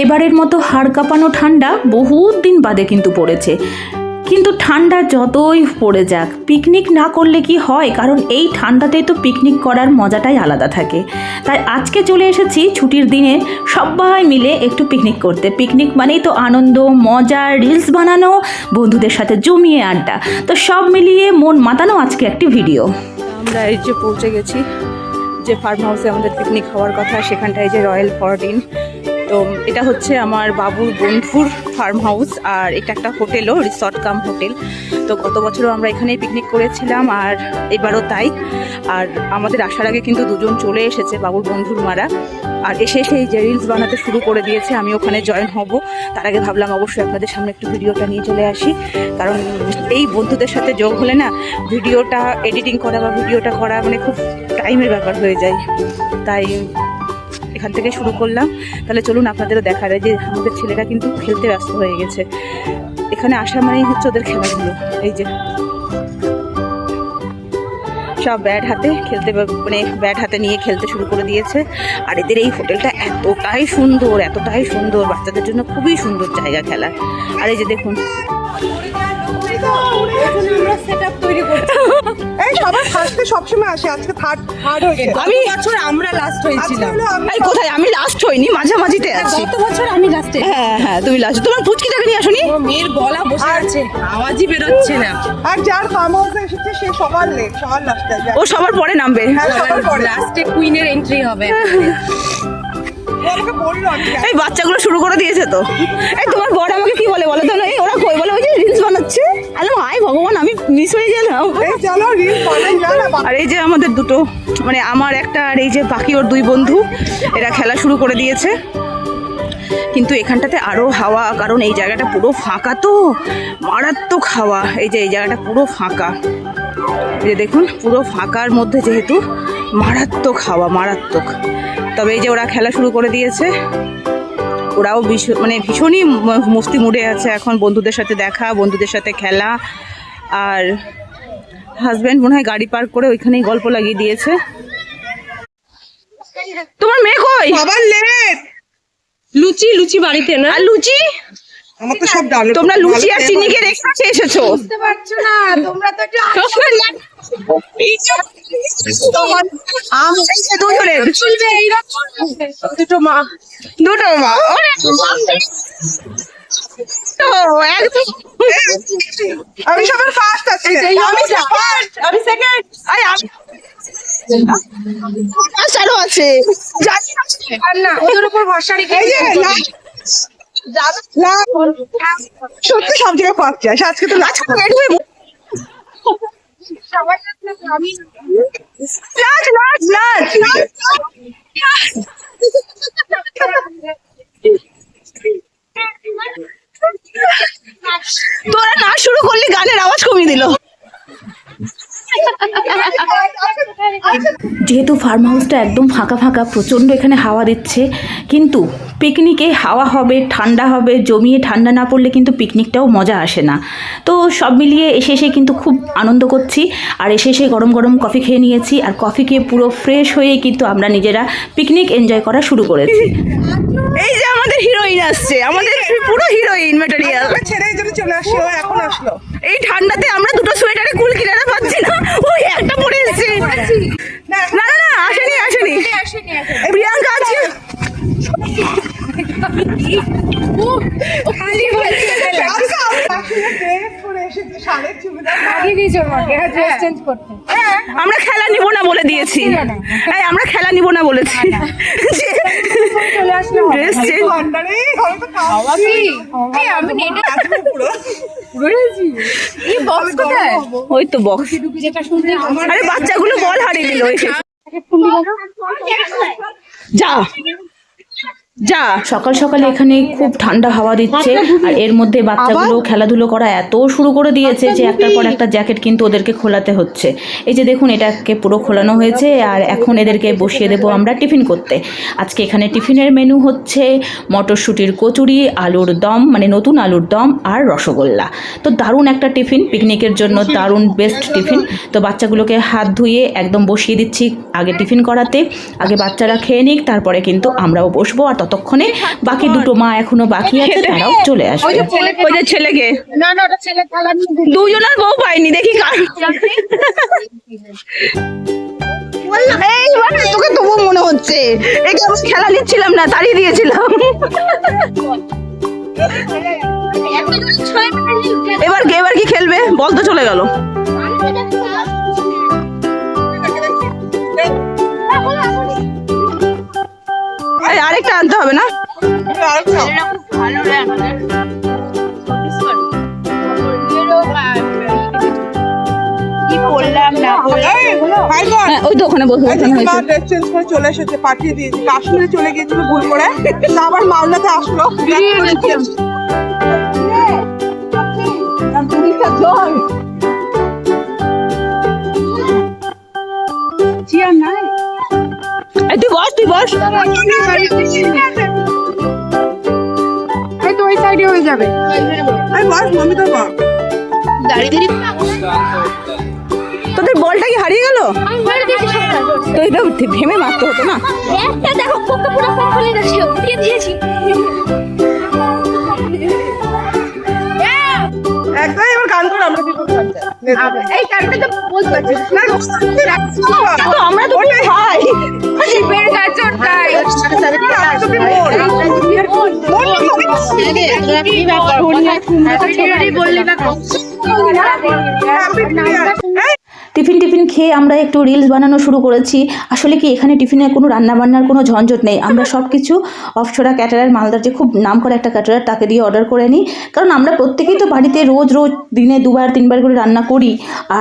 এবারের মতো হাড় কাঁপানো ঠান্ডা বহুত দিন বাদে কিন্তু পড়েছে। কিন্তু ঠান্ডা যতই পড়ে যাক, পিকনিক না করলে কি হয়? কারণ এই ঠান্ডাতেই তো পিকনিক করার মজাটাই আলাদা থাকে। তাই আজকে চলে এসেছি ছুটির দিনে সবাই মিলে একটু পিকনিক করতে। পিকনিক মানেই তো আনন্দ, মজা, রিলস বানানো, বন্ধুদের সাথে জমিয়ে আড্ডা। তো সব মিলিয়ে মন মাতানো আজকে একটি ভিডিও। আমরা এই যে পৌঁছে গেছি যে ফার্ম হাউসে আমাদের পিকনিক হওয়ার কথা, সেখানটায় যে রয়্যাল ফরটিন। তো এটা হচ্ছে আমার বাবুর বন্ধুর ফার্ম হাউস, আর এটা একটা হোটেলও, রিসর্ট কাম হোটেল। তো গত বছরও আমরা এখানেই পিকনিক করেছিলাম, আর এবারও তাই। আর আমাদের আসার আগে কিন্তু দুজন চলে এসেছে, বাবুর বন্ধুর মারা, আর এসে সেই যে রিলস বানাতে শুরু করে দিয়েছে। আমি ওখানে জয়েন হব, তার আগে ভাবলাম অবশ্যই আপনাদের সামনে একটু ভিডিওটা নিয়ে চলে আসি, কারণ এই বন্ধুদের সাথে যোগ হলে না ভিডিওটা এডিটিং করা বা ভিডিওটা করা মানে খুব টাইমের ব্যাপার হয়ে যায়। তাই এখান থেকে শুরু করলাম। তাহলে চলুন আপনাদেরও দেখা যায় যে আমাদের ছেলেরা কিন্তু খেলতে ব্যস্ত হয়ে গেছে। এখানে আসা মানেই হচ্ছে ওদের খেলাধুলো। এই যে সব ব্যাট হাতে খেলতে, মানে ব্যাট হাতে নিয়ে খেলতে শুরু করে দিয়েছে। আর এদের এই হোটেলটা এতটাই সুন্দর, বাচ্চাদের জন্য খুবই সুন্দর জায়গা খেলার। আর এই যে দেখুন কোথায় আমি লাস্ট হইনি, মাঝামাঝিতে আছি। গত বছর আমি লাস্টে। হ্যাঁ তুমি লাস্ট। তোমার পুচকিটাকে নিয়ে আসোনি? মেয়ের গলা বসে আছে, আওয়াজই বেরোচ্ছে না। আর যার ফার্ম হাউসে এসেছে সে সবার লেট, সবার লাস্টে যায়। ও সবার পরে নামবে। লাস্টে কুইনের এন্ট্রি হবে। এই বাচ্চাগুলো শুরু করে দিয়েছে তো। এই তোমার বড় আমাকে কি বলে বলো তো? এই ওরা কই বলে ওই যে রিলস বানাচ্ছে। আরে আয় ভগবান, আমি মিস হয়ে গেলাম। আর এই যে আমাদের দুটো, মানে আমার একটা আর এই যে বাকি ওর দুই বন্ধু, এরা খেলা শুরু করে দিয়েছে। কিন্তু এখানটাতে আরও হাওয়া, কারণ এই জায়গাটা পুরো ফাঁকা, তো মারাত্মক হাওয়া। এই যে এই জায়গাটা পুরো ফাঁকা, এই যে দেখুন পুরো ফাঁকার মধ্যে যেহেতু মারাত্মক হাওয়া, মারাত্মক। তবে এই যে ওরা খেলা শুরু করে দিয়েছে, ওরাও ভীষণই মস্তি মুডে আছে এখন। বন্ধুদের সাথে দেখা, বন্ধুদের সাথে খেলা। আর হাজব্যান্ড মনে হয় গাড়ি পার্ক করে ওইখানেই গল্প লাগিয়ে দিয়েছে। তোমার মেয়ে কই? সবার লেট। লুচি বাড়িতে না? আর লুচি আমার তো সব ডাল। তোমরা লুচি আর চিনিকে রেখে এসেছো, বুঝতে পারছো না? তোমরা তো একটু দুটো মা আমি সবার ফার্স্ট আছি। আমি সেকেন্ড। চালু আছে না, ওদের উপর ভরসা রেখে সত্যি সব জায়গায় পাচ্ছি আজকে তো তোরা না শুরু করলি, গানের আওয়াজ কমিয়ে দিল। যেহেতু ফার্ম হাউসটা একদম ফাঁকা ফাঁকা, প্রচণ্ড এখানে হাওয়া দিচ্ছে, কিন্তু পিকনিকে হাওয়া হবে, ঠান্ডা হবে, জমিয়ে ঠান্ডা না পড়লে কিন্তু পিকনিকটাও মজা আসে না। তো সব মিলিয়ে এসে কিন্তু খুব আনন্দ করছি। আর এসে গরম গরম কফি খেয়ে নিয়েছি, আর কফি খেয়ে পুরো ফ্রেশ হয়ে কিন্তু আমরা নিজেরা পিকনিক এনজয় করা শুরু করেছি। এই যে আমাদের হিরোইন আসছে, আমাদের পুরো হিরোইন ম্যাটেরিয়াল ছেড়ে চলে আসলো, এখন আসলো। এই ঠান্ডাতে আমরা দুটো সোয়েটারে কুল কিনারা পাচ্ছি না, ওই একটা পরে এসেছে। না আসেনি প্রিয়াঙ্কা আছে। আমরা খেলা নিব না বলে দিয়েছি, আমরা খেলা নিব না বলেছি। ড্রেস চেঞ্জ ওই তো বক্স। আরে বাচ্চাগুলো বল হারিয়ে দিল। যা সকাল সকালে এখানে খুব ঠান্ডা হাওয়া দিচ্ছে, আর এর মধ্যে বাচ্চাগুলো খেলাধুলো করা এত শুরু করে দিয়েছে যে একটার পর একটা জ্যাকেট কিন্তু ওদেরকে খোলাতে হচ্ছে। এই যে দেখুন, এটাকে পুরো খোলানো হয়েছে, আর এখন এদেরকে বসিয়ে দেবো আমরা টিফিন করতে। আজকে এখানে টিফিনের মেনু হচ্ছে মটরশুঁটির কচুরি, আলুর দম, মানে নতুন আলুর দম, আর রসগোল্লা। তো দারুণ একটা টিফিন, পিকনিকের জন্য দারুণ বেস্ট টিফিন। তো বাচ্চাগুলোকে হাত ধুয়ে একদম বসিয়ে দিচ্ছি আগে টিফিন করাতে। আগে বাচ্চারা খেয়ে নিক, তারপরে কিন্তু আমরাও বসবো। আর ততক্ষণে বাকি দুটো মা এখনো বাকি আছে, তারাও চলে আসবে। ওই যে ছেলেকে না ওটা ছেলে খেলা দুজনের বউ পাইনি, দেখি কার। এইবার তোকে তবু মনে হচ্ছে এটা আমি খেলা নিচ্ছিলাম না, তাড়িয়ে দিয়েছিলাম। এবার কি খেলবে বল তো, চলে গেল। আরেকটা আনতে হবে না? হ্যাঁ, ওই তো ওখানে বসে ড্রেস চেঞ্জ করে চলে এসেছে, পাঠিয়ে দিয়েছি। কাশ্মীরে চলে গিয়েছিল ভুল করে, তা আবার মালদাতে আসলো। তুই বস। এই তো ওই সাইডে হয়ে যাবে। আরে বস, মমি তো বল। তোদের বলটা কি হারিয়ে গেল? তো এটা ভেমে মারতে হতো না? একটা দেখো পোকা পুরো ফোন খুলে গেছে, দিয়ে দিয়েছি। একদম এবার গান করে আমরা কি করতে চাই? এই কারণে তো বলতে পারছি না। তো আমরা তো ভাই। শিবের গাছর তাই। বললি না টিফিন খেয়ে আমরা একটু রিলস বানানো শুরু করেছি। আসলে কি এখানে টিফিনে কোনো রান্নাবান্নার কোনো ঝঞ্ঝট নেই, আমরা সব কিছু অফছোড়া ক্যাটারার, মালদার যে খুব নাম করা একটা ক্যাটারার, তাকে দিয়ে অর্ডার করে নিই। কারণ আমরা প্রত্যেকেই তো বাড়িতে রোজ দিনে 2-3 করে রান্না করি,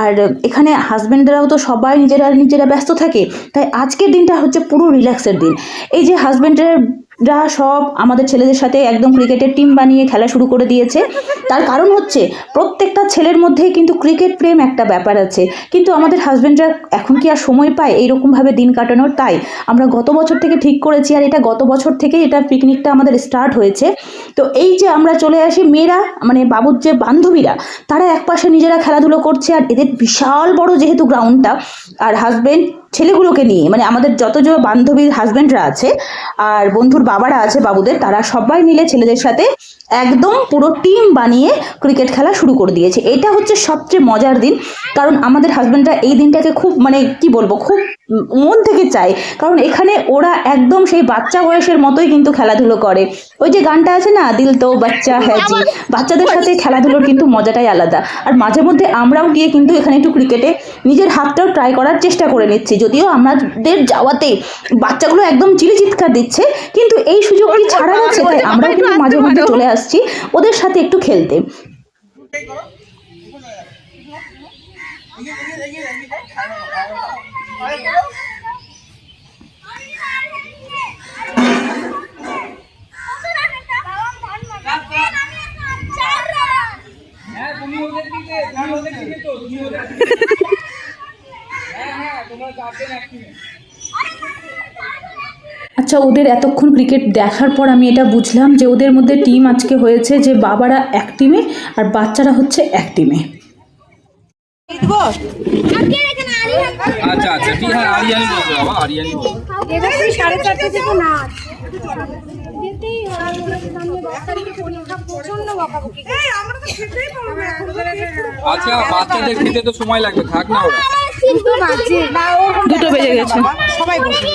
আর এখানে হাজব্যান্ডরাও তো সবাই নিজেরা ব্যস্ত থাকে। তাই আজকের দিনটা হচ্ছে পুরো রিল্যাক্সের দিন। এই যে হাজব্যান্ডরা সব আমাদের ছেলেদের সাথে একদম ক্রিকেটের টিম বানিয়ে খেলা শুরু করে দিয়েছে। তার কারণ হচ্ছে প্রত্যেকটা ছেলের মধ্যেই কিন্তু ক্রিকেট প্রেম একটা ব্যাপার আছে, কিন্তু আমাদের হাজব্যান্ডরা এখন কি আর সময় পায় এইরকমভাবে দিন কাটানোর? তাই আমরা গত বছর থেকে ঠিক করেছি, আর এটা গত বছর থেকেই এটা পিকনিকটা আমাদের স্টার্ট হয়েছে। তো এই যে আমরা চলে আসি, মেয়েরা মানে বাবুর যে বান্ধবীরা, তারা একপাশে নিজেরা খেলাধুলো করছে, আর এদের বিশাল বড় যেহেতু গ্রাউন্ডটা, আর হাজব্যান্ড ছেলেগুলোকে নিয়ে মানে আমাদের যত যে বান্ধবীর হাজব্যান্ডরা আছে আর বন্ধুর বাবারা আছে বাবুদের, তারা সবাই মিলে ছেলেদের সাথে একদম পুরো টিম বানিয়ে ক্রিকেট খেলা শুরু করে দিয়েছে। এটা হচ্ছে সবচেয়ে মজার দিন, কারণ আমাদের হাজব্যান্ডরা এই দিনটাকে খুব মানে কি বলবো, খুব মন থেকে চায়। কারণ এখানে ওরা একদম সেই বাচ্চা বয়সের মতোই কিন্তু খেলাধুলো করে। ওই যে গানটা আছে না, দিল তো বাচ্চা হ্যাঁ জি, বাচ্চাদের সাথে খেলাধুলোর কিন্তু মজাটাই আলাদা। আর মাঝে মধ্যে আমরাও গিয়ে কিন্তু এখানে একটু ক্রিকেটে নিজের হাতটাও ট্রাই করার চেষ্টা করে নিচ্ছি, যদিও আমাদের যাওয়াতে বাচ্চাগুলো একদম চিৎকার দিচ্ছে, কিন্তু এই সুযোগটি ছাড়া গেছে, তাই আমরাও কিন্তু মাঝে মধ্যে চলে আসছি ওদের সাথে একটু খেলতে। আচ্ছা, ওদের এতক্ষণ ক্রিকেট দেখার পর আমি এটা বুঝলাম যে ওদের মধ্যে টিম আজকে হয়েছে, যে বাবারা এক টিমে আর বাচ্চারা হচ্ছে এক টিমে। আচ্ছা আচ্ছা ঠিক, হ্যাঁ আরিয়ানি বলবো, বাবা আরিয়ানি বলবো। এবার 4:30 থেকে নাচ। আচ্ছা বাচ্চাদের খেতে তো সময় লাগবে, থাক না ওরা। 2টো বেজে গেছে। সবাই বসে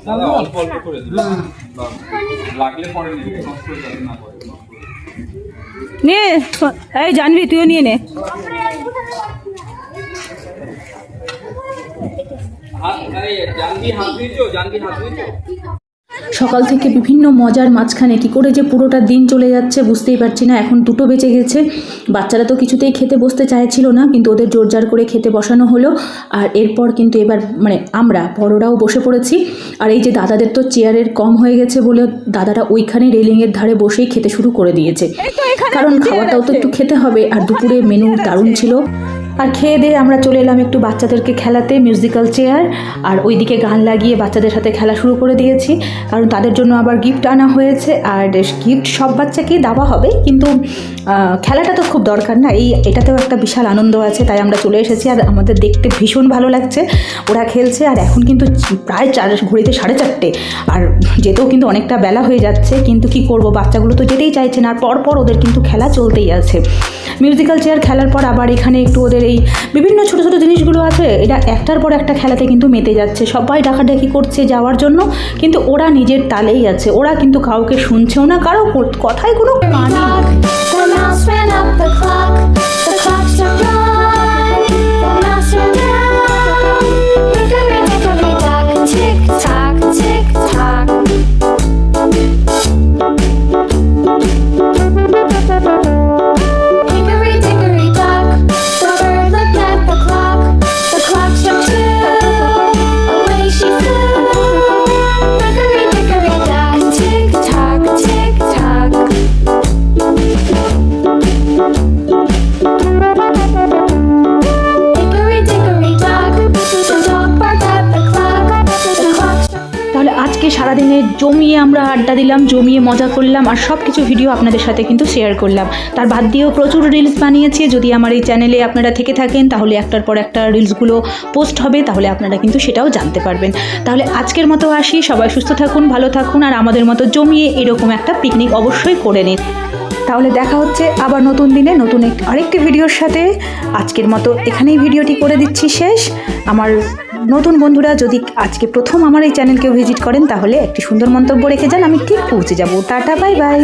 দাদা অল্প অল্প করে দিন, লাগলে পরে নিবি, নষ্ট হয়ে যাবে না পরে। নিয়ে এই জানবি, তুইও নিয়ে নে। জানবি হাত দিয়েছো, জানবি হাত দিয়েছো। সকাল থেকে বিভিন্ন মজার মাঝখানে কী করে যে পুরোটা দিন চলে যাচ্ছে বুঝতেই পারছি না। এখন 2টো বেজে গেছে, বাচ্চারা তো কিছুতেই খেতে বসতে চাইছিল না, কিন্তু ওদের জোরজার করে খেতে বসানো হলো। আর এরপর কিন্তু এবার মানে আমরা বড়রাও বসে পড়েছি। আর এই যে দাদাদের তো চেয়ারের কম হয়ে গেছে বলে দাদারা ওইখানে রেলিংয়ের ধারে বসেই খেতে শুরু করে দিয়েছে, কারণ খাওয়াটাও তো একটু খেতে হবে। আর দুপুরে মেনু দারুণ ছিল। আর খেয়ে দিয়ে আমরা চলে এলাম একটু বাচ্চাদেরকে খেলাতে, মিউজিক্যাল চেয়ার, আর ওইদিকে গান লাগিয়ে বাচ্চাদের সাথে খেলা শুরু করে দিয়েছি। কারণ তাদের জন্য আবার গিফট আনা হয়েছে, আর গিফট সব বাচ্চাকেই দেওয়া হবে, কিন্তু খেলাটা তো খুব দরকার না, এটাতেও একটা বিশাল আনন্দ আছে, তাই আমরা চলে এসেছি। আর আমাদের দেখতে ভীষণ ভালো লাগছে, ওরা খেলছে। আর এখন কিন্তু প্রায় ঘড়িতে 4:30, আর যেতেও কিন্তু অনেকটা বেলা হয়ে যাচ্ছে, কিন্তু কি করব, বাচ্চাগুলো তো যেতেই চাইছে না। আর পরপর ওদের কিন্তু খেলা চলতেই আছে। মিউজিক্যাল চেয়ার খেলার পর আবার এখানে একটু ওদের এই বিভিন্ন ছোটো ছোটো জিনিসগুলো আছে, এটা একটার পর একটা খেলাতে কিন্তু মেতে যাচ্ছে। সবাই ডাকাডাকি করছে যাওয়ার জন্য, কিন্তু ওরা নিজের তালেই আছে, ওরা কিন্তু কাউকে শুনছেও না, কারো কথায় কোনো কান The mouse ran up the clock. The clock struck one. The mouse ran down. Hickory dickory dock. Tick tock, tick tock. Hickory dickory dock. The bird looked at the clock. The clock struck two. Away she flew. Hickory dickory dock. Tick tock, tick tock. Hickory dickory dock, the dog barked at the clock. The clock struck. তাহলে আজকে সারাদিনে জমিয়ে আমরা আড্ডা দিলাম, জমিয়ে মজা করলাম, আর সব কিছু ভিডিও আপনাদের সাথে কিন্তু শেয়ার করলাম। তার বাদ দিয়েও প্রচুর রিলস বানিয়েছি। যদি আমার এই চ্যানেলে আপনারা থেকে থাকেন, তাহলে একটার পর একটা রিলসগুলো পোস্ট হবে, তাহলে আপনারা কিন্তু সেটাও জানতে পারবেন। তাহলে আজকের মতো আসি, সবাই সুস্থ থাকুন, ভালো থাকুন, আর আমাদের মতো জমিয়ে এরকম একটা পিকনিক অবশ্যই করে নিন। তাহলে দেখা হচ্ছে আবার নতুন দিনে নতুন আরেকটি ভিডিওর সাথে। আজকের মতো এখানেই ভিডিওটি করে দিচ্ছি শেষ। আমার নতুন বন্ধুরা যদি আজকে প্রথম আমার এই চ্যানেলকে ভিজিট করেন, তাহলে একটি সুন্দর মন্তব্য রেখে যান, আমি ঠিক পৌঁছে যাব। Tata, bye bye.